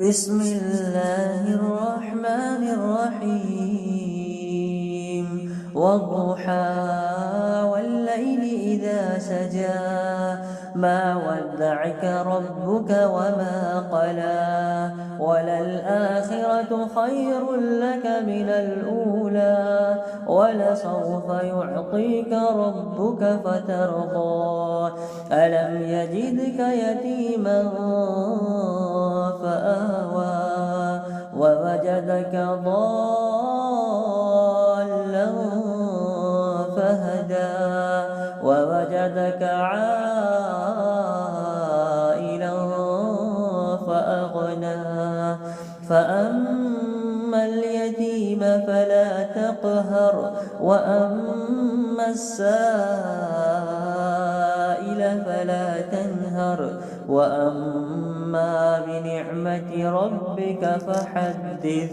بسم الله الرحمن الرحيم والضحى والليل إذا سجى ما ودعك ربك وما قلى وللآخرة خير لك من الأولى ولسوف يعطيك ربك فترضى ألم يجدك يتيما فآوى ووجدك ضالا فهدى ووجدك عائلا فأغنى فأما اليتيم فلا تقهر وأما السائل فلا تنهر وأما بنعمة ربك فحدث.